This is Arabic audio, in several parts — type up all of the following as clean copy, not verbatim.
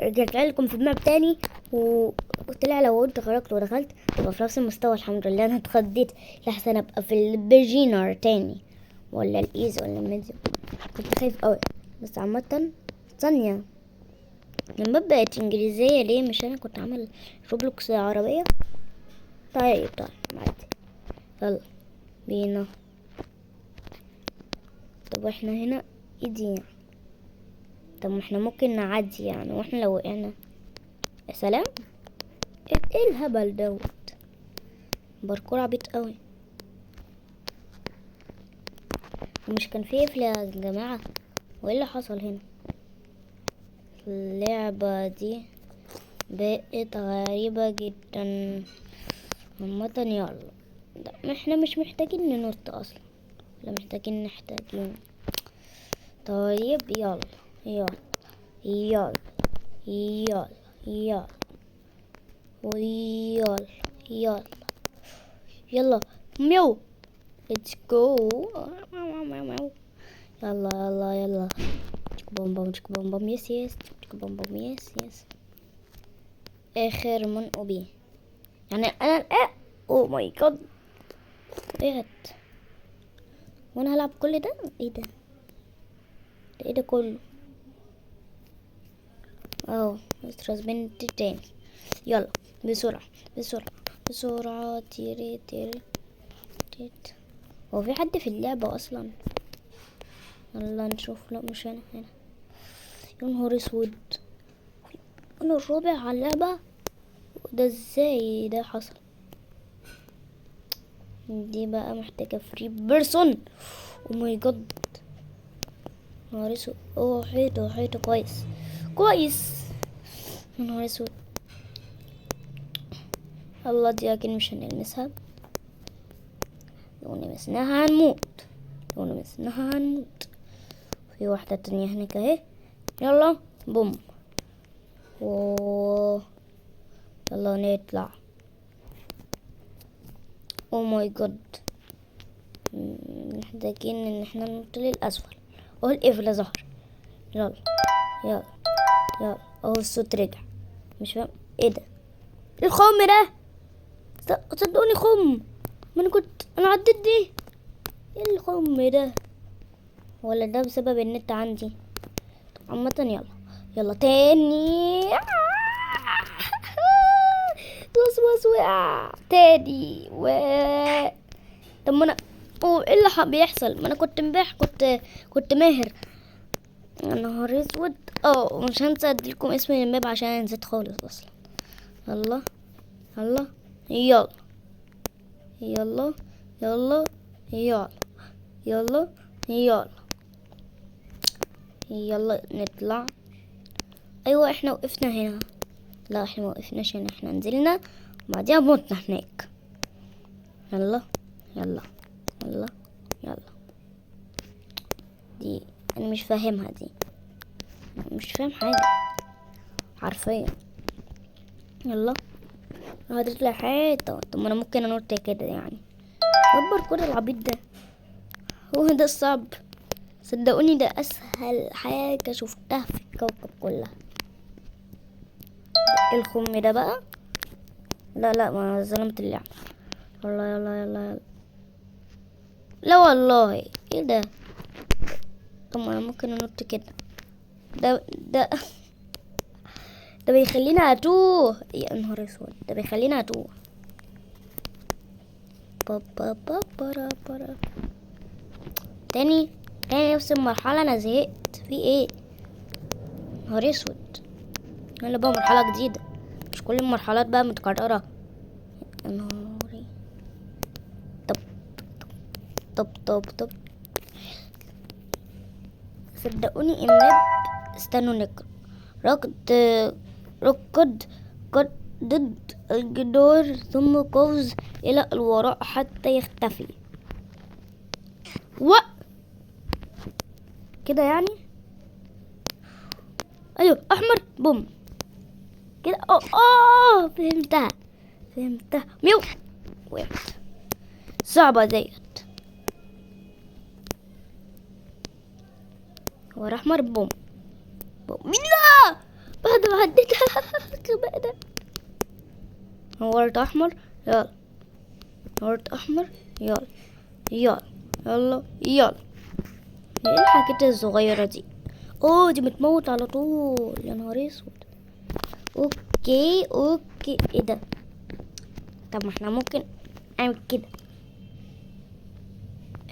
رجعت لكم في ماب تاني وطلع لو انت خرجت ودخلت تبقى في نفس المستوى. الحمد لله انا اتخضيت لحسن ابقى في البيجينر تاني ولا الايزي ولا الميديوم. كنت خايف قوي بس عامة ثانية الماب بقت انجليزية ليه؟ مش انا كنت عامل روبلوكس عربية. طيب عادي يلا بينا. طب احنا هنا ايدي، طب ما احنا ممكن نعدي يعني واحنا لو وقعنا. يا سلام ايه الهبل دوت، باركور عبيط قوي. ومش كان فيه قفل يا جماعة؟ وايه اللي حصل هنا؟ اللعبة دي بقت غريبة جدا. عامة يلا احنا مش محتاجين ننط اصلا، لا محتاجين طيب يلا يلا يلا يلا يلا ويلا يلا يلا ميو let's go. يلا يلا يلا تشك بوم بوم تشك بوم بوم يس يس تشك بوم بوم يس يس. اخر من اوبي يعني انا او ماي جاد وقعت وانا هلعب كل ده. ايه ده ايه ده كله اهو اترسبنت تاني. يلا بسرعة بسرعة بسرعة تيري تيري تيت. هو في حد في اللعبة اصلا؟ يلا نشوف. لا مش هنا يا نهار اسود انا الرابع على اللعبة. ده ازاي ده حصل؟ دي بقى محتاجة فري بيرسون. او ماي جاد نهار اسود. اوه حيطة كويس كويس. يا نهار اسود الله دي اكيد مش هنلمسها. لو لمسناها هنموت لو لمسناها هنموت. في واحدة تانية هناك اهي. يلا بوم يلا نطلع. او ماي جاد محتاجين ان احنا ننط للاسفل. اهو القفل ظهر. يلا يلا يلا اهو الصوت رجع. مش فاهم ايه ده. إيه الخم ده؟ صدقوني خم. ما انا عديت دي. ايه الخم ده؟ ولا ده بسبب النت عندي؟ عامة يلا يلا تاني. بص وقع تاني طب ما انا ايه اللي بيحصل؟ ما انا كنت امبارح كنت ماهر. يا نهار اسود. مش هنسى اديلكم اسم الماب عشان انا نسيت خالص اصلا. يلا يلا يلا يلا يلا يلا يلا يلا يلا نطلع. ايوه احنا وقفنا هنا. لا احنا ما وقفناش هنا، احنا نزلنا وبعدين موتنا هناك. يلا يلا يلا يلا. دي انا مش فاهمها، دي مش فاهم حاجه حرفيا. يلا هتطلع حيطه. طب ما انا ممكن انط كده يعني. كبر كل العبيط ده. هو ده الصعب؟ صدقوني ده اسهل حاجه شفتها في الكوكب كلها. الخم ده بقى لا ما ظلمت اللعبه. يلا يلا يلا يلا. لا والله ايه ده؟ طب ما انا ممكن انط كده. ده ده بيخلينا اتوه. يا نهار اسود ده بيخلينا اتوه. برا تاني نفس المرحلة. انا زهقت في ايه؟ نهار اسود. يلا بقى مرحلة جديدة، مش كل المرحلات بقى متكررة. يا نهاري. طب طب صدقوني الماب. استنوا نقرأ. ركض قد ضد الجدار ثم قفز إلى الوراء حتى يختفي. كده يعني. ايوه احمر بوم كده. فهمتها ميو. وقعت. صعبة ديت. ورا احمر بوم مين؟ لا بعد عديتها. الغباء ده. نورت احمر، يلا. نورت احمر، يلا يلا يلا يلا. ايه الحاجات الصغيرة دي؟ اوه دي بتموت على طول، يا نهار اسود. اوكي اوكي، ايه ده؟ طب ما احنا ممكن نعمل كده.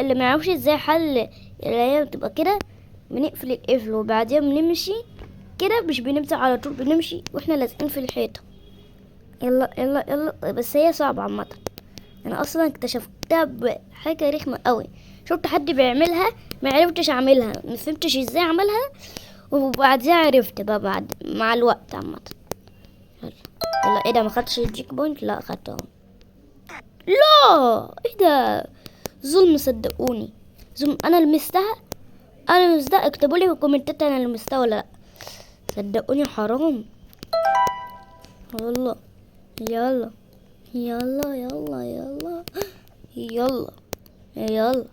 اللي ما يعرفش ازاي حل اللي هي بتبقى كده، بنقفل القفل وبعدين بنمشي كده، مش بنمسح على طول، بنمشي واحنا لازقين في الحيطة. يلا يلا يلا. بس هي صعبة عامة، انا اصلا اكتشفتها بحاجة رخمة قوي. شفت حد بيعملها ما عرفتش اعملها، ما فهمتش ازاي اعملها، وبعدها عرفت بقى بعد مع الوقت عامة. يلا يلا. ايه ده؟ ما خدتش الجيك بوينت؟ لا خدته. لا ايه ده؟ ظلم، صدقوني ظلم. انا لمستها، انا لمستها. اكتبوا لي في الكومنتات انا لمستها ولا لا. صدقوني حرام. يلا يلا يلا يلا يلا يلا يلا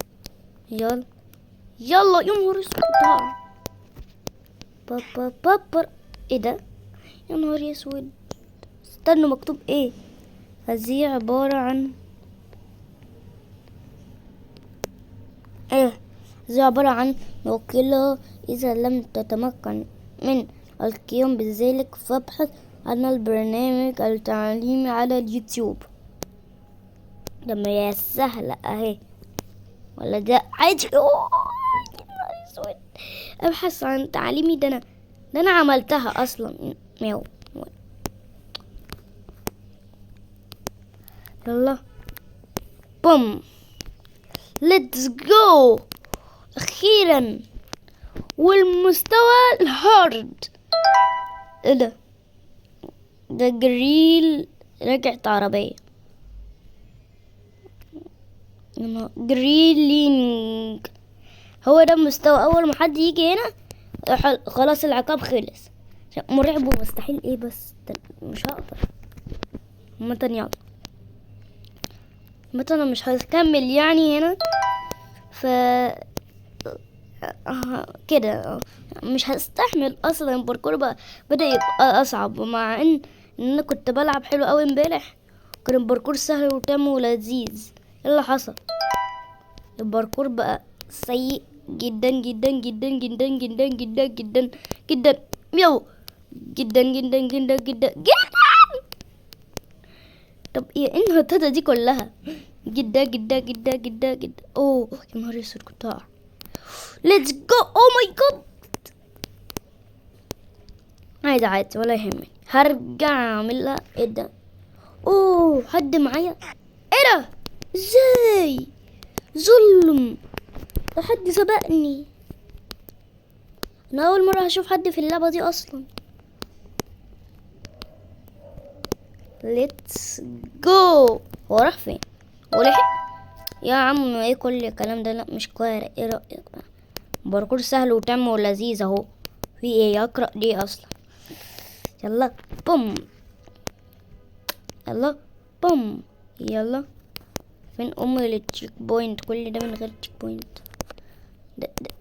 يلا يلا. يا نهار اسود. بابا بابا. ايه ده؟ يا نهار اسود. استنوا، مكتوب ايه؟ هذه عبارة عن ايه؟ هذه عبارة عن نوكلة. اذا لم تتمكن من القيام بذلك فابحث عن البرنامج التعليمي على اليوتيوب. لما يا سهلة اهي، ولا ده عادي؟ اوه يا نهار اسود. ابحث عن تعليمي ده، انا عملتها اصلا. ميو. يلا بوم. ليتس جو. اخيرا. والمستوى الهارد. ايه ده؟ ده جريل رجعت عربية. جريلينج. هو ده المستوى. اول ما حد يجي هنا خلاص العقاب خلص. مرعب ومستحيل. ايه بس مش هقدر. يلا مثلا مش هكمل يعني هنا. ف كده مش هستحمل اصلا. الباركور بقى بدأ يبقى اصعب، مع ان انا كنت بلعب حلو قوي امبارح. كان الباركور سهل وتام ولذيذ. ايه اللي حصل؟ الباركور بقى سيء جدا جدا جدا جدا جدا جدا جدا جدا. يو جدا جدا جدا جدا جدا. طب ايه الهتاته دي كلها؟ جدا جدا جدا جدا جدا. اوه يا نهار اسود، كنت هقع. ليتس جو. او ماي جاد. عادي عادي ولا يهمني، هرجع اعملها. ايه ده؟ اوه حد معايا. ايه ده؟ ازاي؟ ظلم. ده حد سبقني. انا اول مره هشوف حد في اللعبه دي اصلا. ليتس جو. هو راح فين؟ هو لحق؟ يا عم ايه كل الكلام ده؟ لا مش كويس. ايه رايك بقى؟ باركور سهل وتم ولذيذ اهو. في ايه يقرا دي اصلا؟ يلا بوم. يلا بوم. يلا. فين للتشيك بوينت؟ كل ده من غير تشيك بوينت.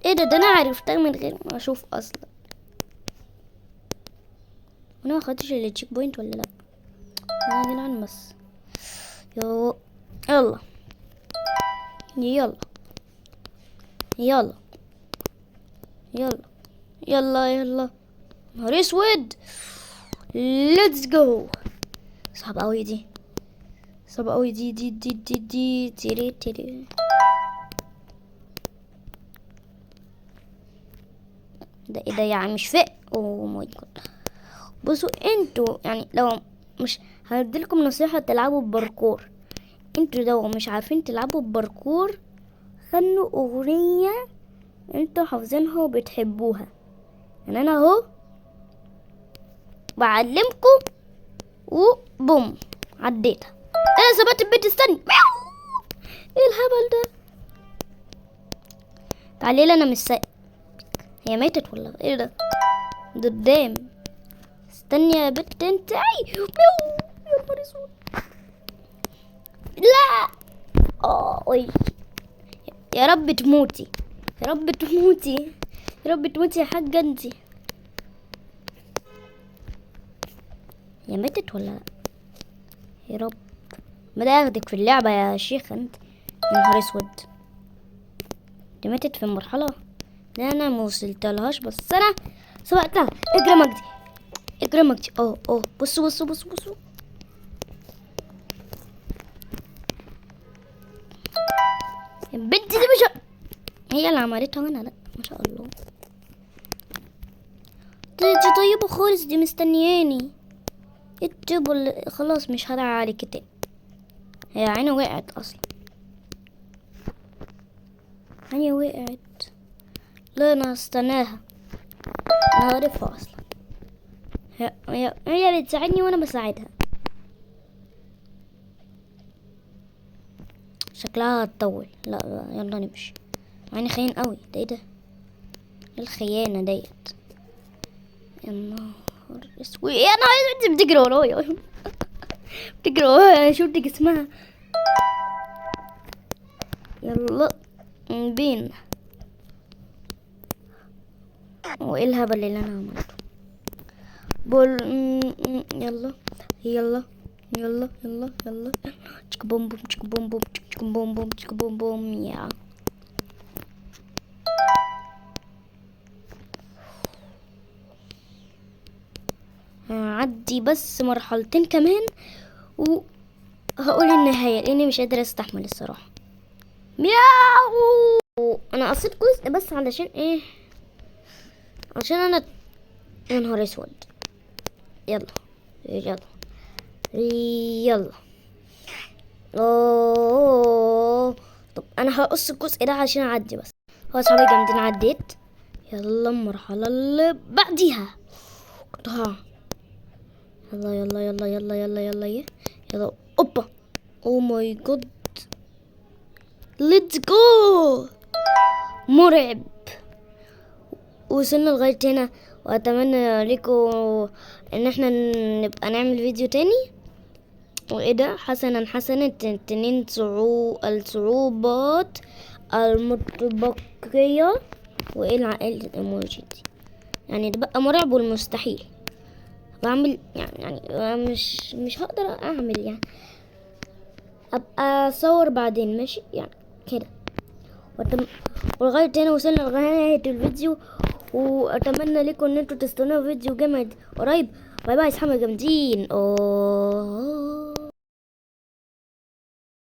ايه ده انا عرفتها من غير ما اشوف اصلا. انا ما خدتش التشيك بوينت ولا لا؟ انا جنان بس. يلا يلا يلا يلا يلا يلا يلا. نهار اسود. ليتس جو. صعب قوي دي، صعب قوي دي تيري تيري. ده ايه ده يعني؟ مش فاق. اوه ماي جاد. بصوا انتوا يعني لو مش هديلكم نصيحة تلعبوا بباركور، انتوا لو مش عارفين تلعبوا بباركور غنوا اغنية انتوا حافظينها وبتحبوها. يعني انا اهو بعلمكم وبوم عديتها. انا ثبت البيت. استني. ايه الهبل ده؟ تعالي لي انا مش سايق. هي ماتت ولا ايه ده؟ قدام. استني يا بنت انت. يا نهار اسود. لا. اوي. يا رب تموتي، يا رب تموتي، يا رب تموتي يا حاجة انتي. هي ماتت ولا لا؟ يا رب ما ده اخدك في اللعبة يا شيخ انت. يا نهار اسود، دي ماتت في المرحلة. لا انا ما وصلتلهاش بس انا سبقتها. اجري مجدي، اجري مجدي. اه بصوا بصوا بصوا بصوا. البنت دي مش هي اللي عملتها وانا لا، ما شاء الله. دي طيبة خالص، دي مستنياني. التوب خلاص مش هدعي عليك تاني. هي عيني وقعت اصلا، عيني وقعت. لا انا هستناها، انا عارفها اصلا. هي بتساعدني وانا بساعدها. شكلها هتطول. لا يلا نمشي. عيني خاين قوي. ده ايه ده؟ ايه الخيانة ديت؟ يا نهار اسود، يا نهار اسود، انت بتجري ورايا. بتجري ورايا، شفتي جسمها. يلا بينا. وايه الهبل اللي انا عملته؟ بقول يلا يلا يلا يلا يلا. تشك بوم بوم تشك بوم بوم تشك بوم بوم تشك بوم بوم. يا هعدي بس مرحلتين كمان وهقول النهاية لاني مش قادرة استحمل الصراحة. مياو. انا قصيت جزء بس علشان ايه؟ عشان انا يا نهار اسود. يلا يلا يلا. اوه طب انا هقص الجزء ده عشان اعدي بس. هو صحابي جامدين، عديت. يلا المرحلة اللي بعديها. قطعها. يلا يلا يلا يلا يلا يلا يلا. اوبا. او ماي جاد. ليتس جو. مرعب. وصلنا لغاية هنا، واتمنى لكم ان احنا نبقى نعمل فيديو تاني. وايه ده؟ حسنا تنين الصعوبات المتبقية. وايه الايموجي دي؟ يعني ده بقى مرعب والمستحيل. بعمل يعني مش هقدر اعمل يعني. ابقى اصور بعدين ماشي يعني كده. ولغاية هنا وصلنا لغاية الفيديو، واتمنى لكم ان انتوا تستنوا فيديو جامد قريب. باي باي اصحابي جامدين.